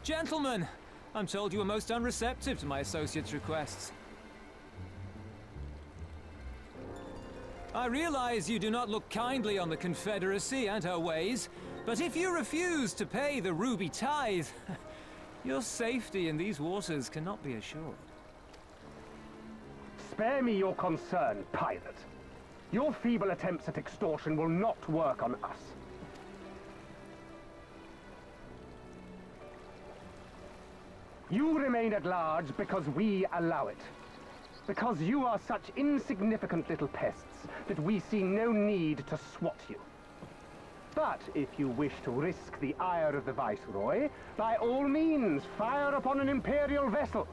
Gentlemen, I'm told you were most unreceptive to my associates' requests. I realize you do not look kindly on the Confederacy and her ways, but if you refuse to pay the ruby tithe, your safety in these waters cannot be assured. Spare me your concern, pirate. Your feeble attempts at extortion will not work on us. You remain at large because we allow it. Because you are such insignificant little pests that we see no need to swat you. But if you wish to risk the ire of the Viceroy, by all means, fire upon an imperial vessel.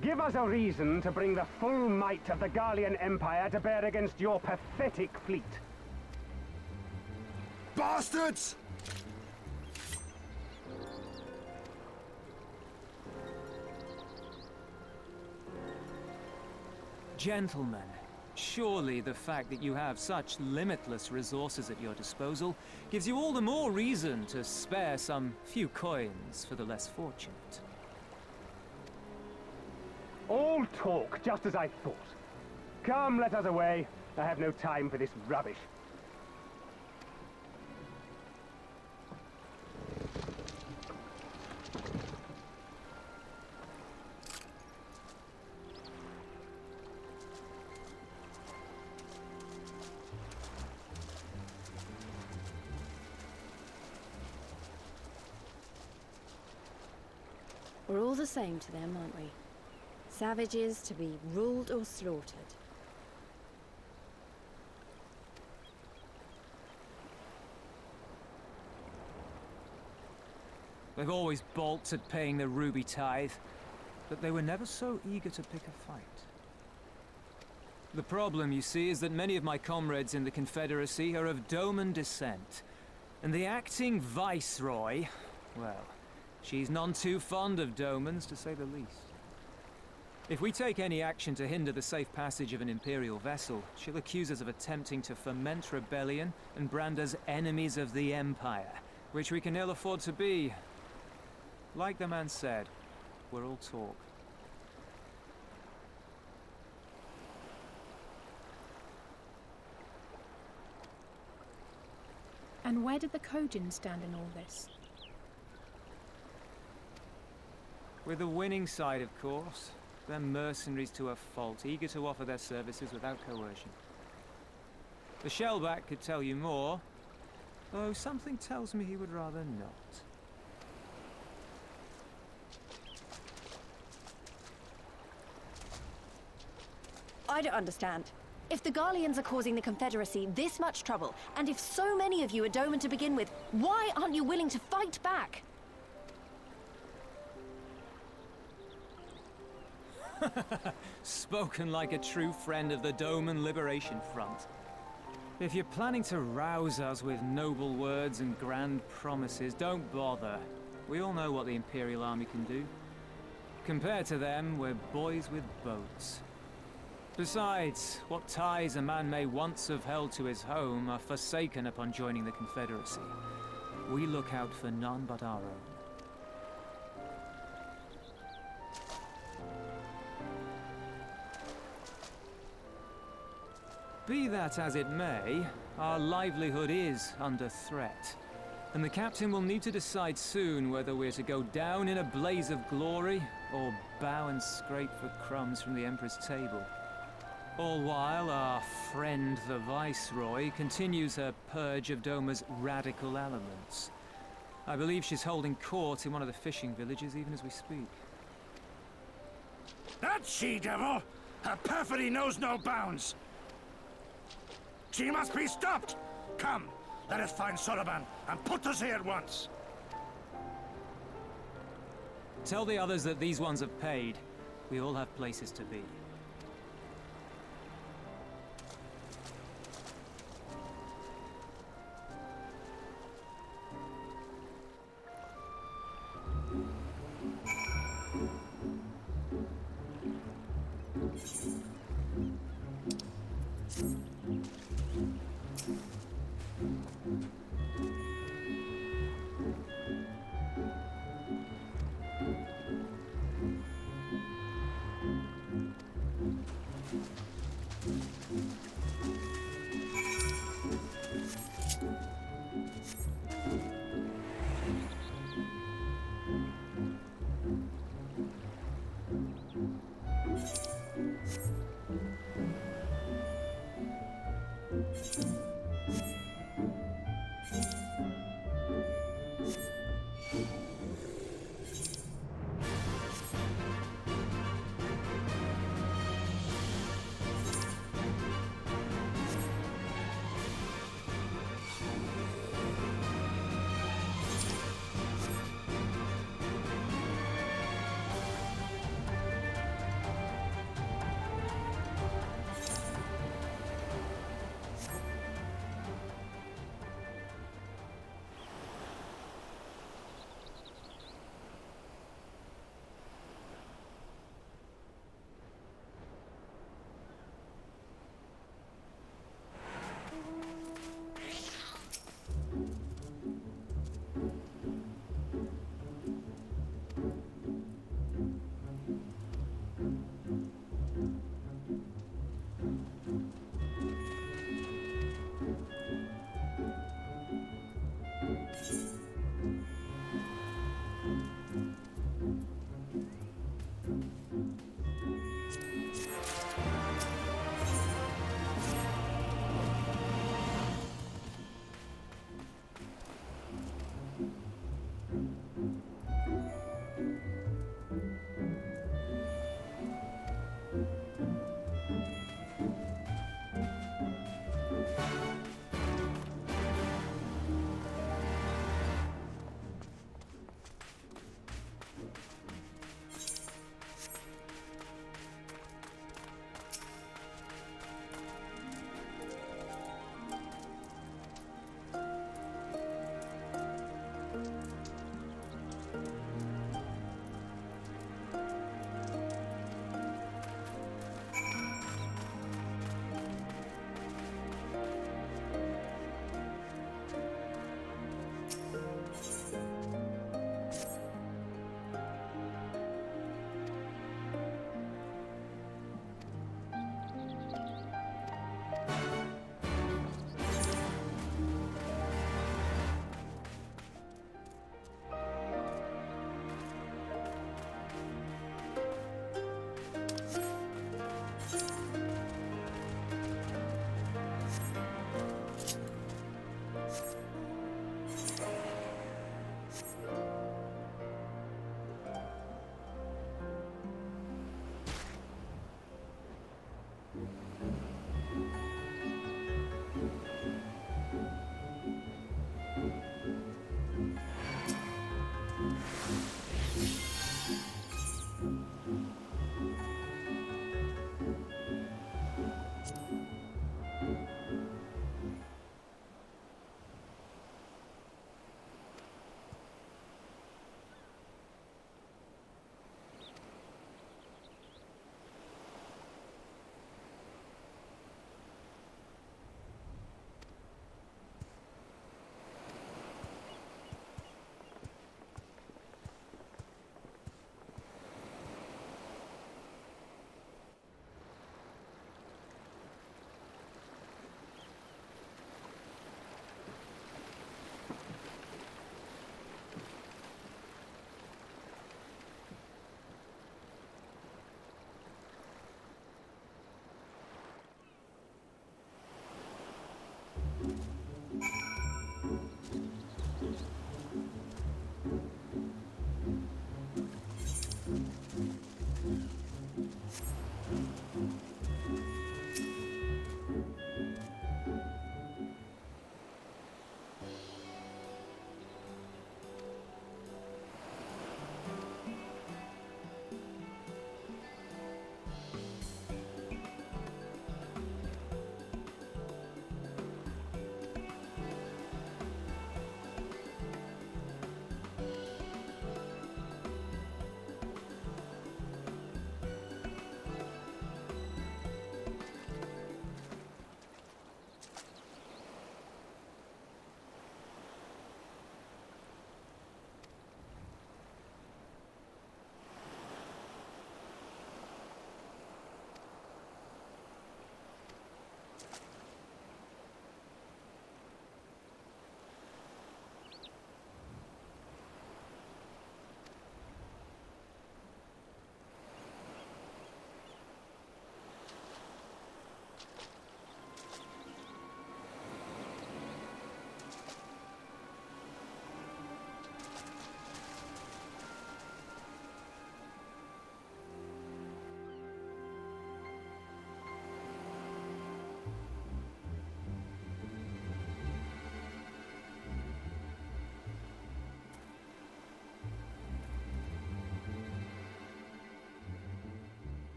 Give us a reason to bring the full might of the Gallian Empire to bear against your pathetic fleet. Bastards! Gentlemen, surely the fact that you have such limitless resources at your disposal gives you all the more reason to spare some few coins for the less fortunate. All talk, just as I thought. Come, let us away. I have no time for this rubbish. We're all the same to them, aren't we? Savages to be ruled or slaughtered. They've always balked at paying the ruby tithe, but they were never so eager to pick a fight. The problem, you see, is that many of my comrades in the Confederacy are of Doman descent, and the acting Viceroy, well, she's none too fond of Domans, to say the least. If we take any action to hinder the safe passage of an imperial vessel, she'll accuse us of attempting to foment rebellion and brand us enemies of the Empire, which we can ill afford to be. Like the man said, we're all talk. And where did the Kojin stand in all this? With the winning side, of course. They're mercenaries to a fault, eager to offer their services without coercion. The Shellback could tell you more, though something tells me he would rather not. I don't understand. If the Garleans are causing the Confederacy this much trouble, and if so many of you are Doman to begin with, why aren't you willing to fight back? Spoken like a true friend of the Doman Liberation Front. If you're planning to rouse us with noble words and grand promises, don't bother. We all know what the Imperial Army can do. Compared to them, we're boys with boats. Besides, what ties a man may once have held to his home are forsaken upon joining the Confederacy. We look out for none but our own. Be that as it may, our livelihood is under threat, and the captain will need to decide soon whether we're to go down in a blaze of glory, or bow and scrape for crumbs from the Emperor's table. All while our friend the Viceroy continues her purge of Doma's radical elements. I believe she's holding court in one of the fishing villages even as we speak. That she-devil! Her perfidy knows no bounds! She must be stopped! Come, let us find Soroban and put us here at once! Tell the others that these ones have paid. We all have places to be.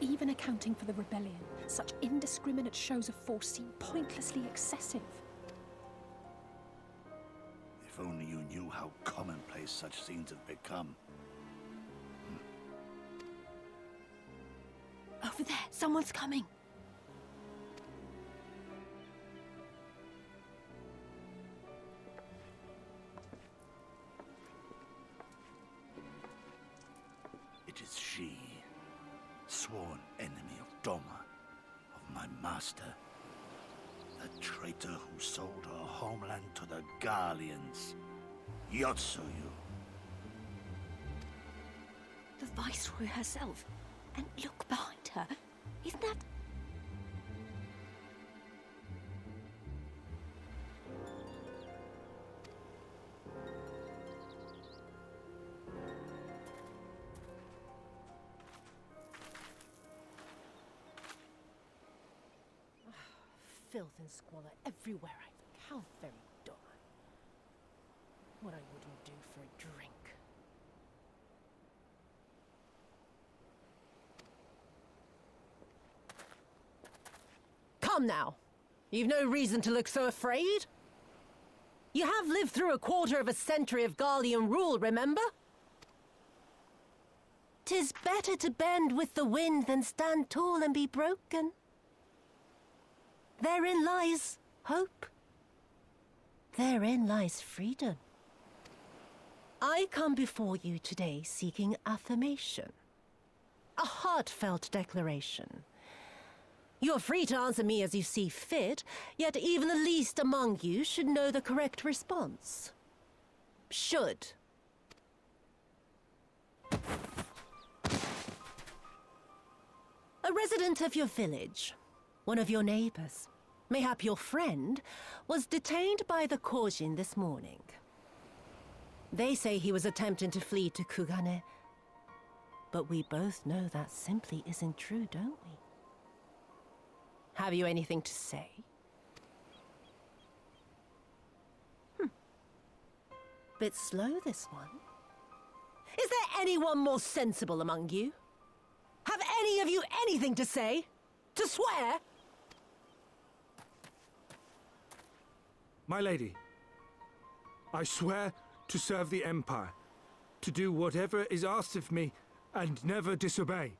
Even accounting for the rebellion, such indiscriminate shows of force seem pointlessly excessive. If only you knew how commonplace such scenes have become. Over there, someone's coming. It is she, sworn enemy of Doma, of my master, the traitor who sold her homeland to the Garleans. Yotsuyu. The Viceroy herself. And look behind her. Isn't that... Filth and squalor everywhere. How very dull. What I wouldn't do for a drink. Come now. You've no reason to look so afraid. You have lived through a quarter of a century of Garlean rule, remember? 'Tis better to bend with the wind than stand tall and be broken. Therein lies hope. Therein lies freedom. I come before you today seeking affirmation. A heartfelt declaration. You are free to answer me as you see fit, yet even the least among you should know the correct response. Should. A resident of your village, one of your neighbors, mayhap your friend, was detained by the Kojin this morning. They say he was attempting to flee to Kugane, but we both know that simply isn't true, don't we? Have you anything to say? Bit slow, this one. Is there anyone more sensible among you? Have any of you anything to say? To swear? My lady, I swear to serve the Empire, to do whatever is asked of me, and never disobey.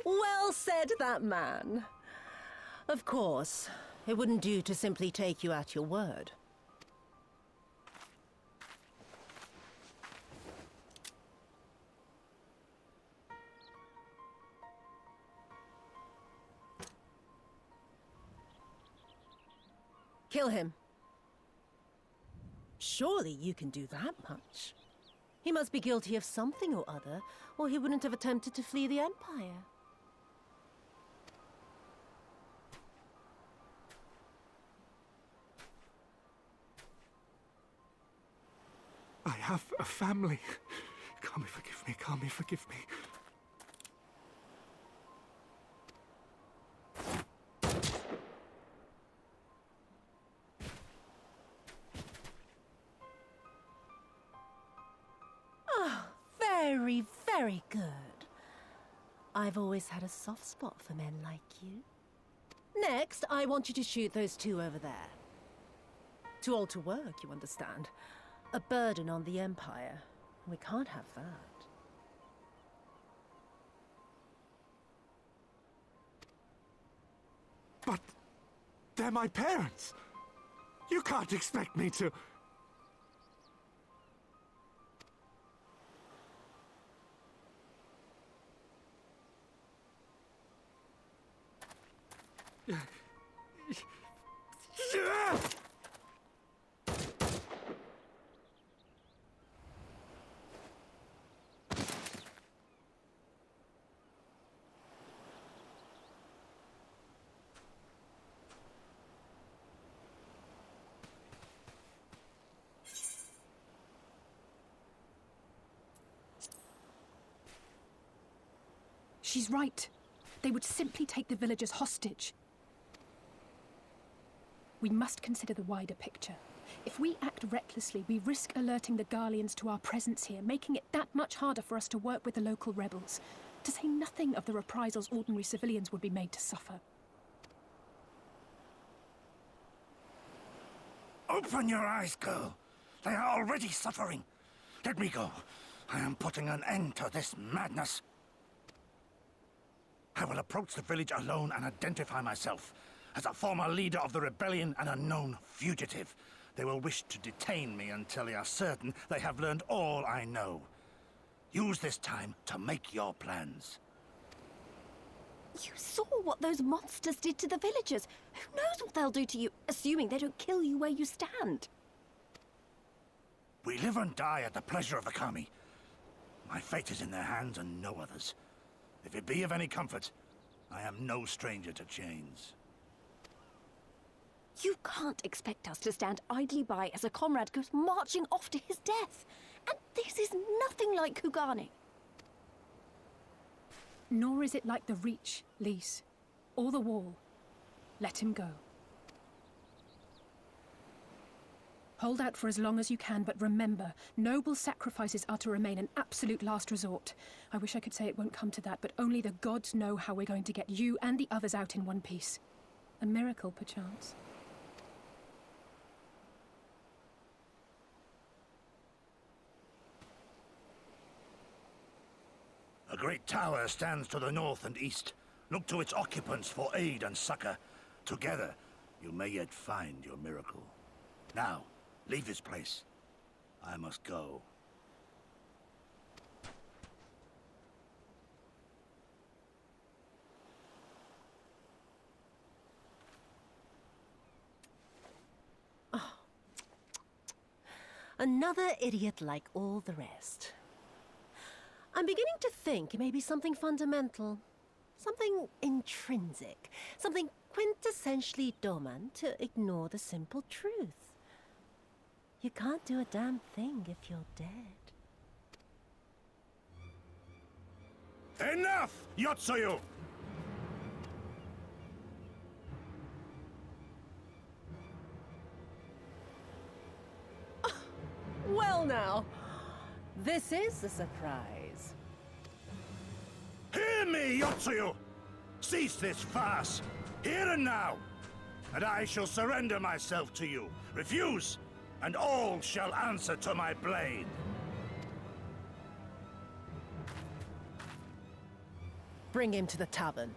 Well said, that man. Of course, it wouldn't do to simply take you at your word. Kill him. Surely you can do that much. He must be guilty of something or other, or he wouldn't have attempted to flee the Empire. I have a family. Kami, forgive me. Kami, forgive me. Very, very good. I've always had a soft spot for men like you. Next, I want you to shoot those two over there. Too old to work, you understand. A burden on the Empire. We can't have that. But they're my parents. You can't expect me to... She's right. They would simply take the villagers hostage. We must consider the wider picture. If we act recklessly, we risk alerting the Garleans to our presence here, making it that much harder for us to work with the local rebels. To say nothing of the reprisals ordinary civilians would be made to suffer. Open your eyes, girl. They are already suffering. Let me go. I am putting an end to this madness. I will approach the village alone and identify myself. As a former leader of the rebellion and a known fugitive, they will wish to detain me until they are certain they have learned all I know. Use this time to make your plans. You saw what those monsters did to the villagers. Who knows what they'll do to you, assuming they don't kill you where you stand. We live and die at the pleasure of the kami. My fate is in their hands and no others. If it be of any comfort, I am no stranger to chains. You can't expect us to stand idly by as a comrade goes marching off to his death. And this is nothing like Kugane. Nor is it like the Reach, Lise, or the Wall. Let him go. Hold out for as long as you can, but remember, noble sacrifices are to remain an absolute last resort. I wish I could say it won't come to that, but only the gods know how we're going to get you and the others out in one piece. A miracle, perchance. A great tower stands to the north and east. Look to its occupants for aid and succor. Together, you may yet find your miracle. Now, leave this place. I must go. Another idiot like all the rest. I'm beginning to think it may be something fundamental. Something intrinsic. Something quintessentially Doman to ignore the simple truth. You can't do a damn thing if you're dead. Enough, Yotsuyu! Well now, this is a surprise. Hear me, Yotsuyu! Cease this farce, here and now, and I shall surrender myself to you. Refuse, and all shall answer to my blade. Bring him to the tavern.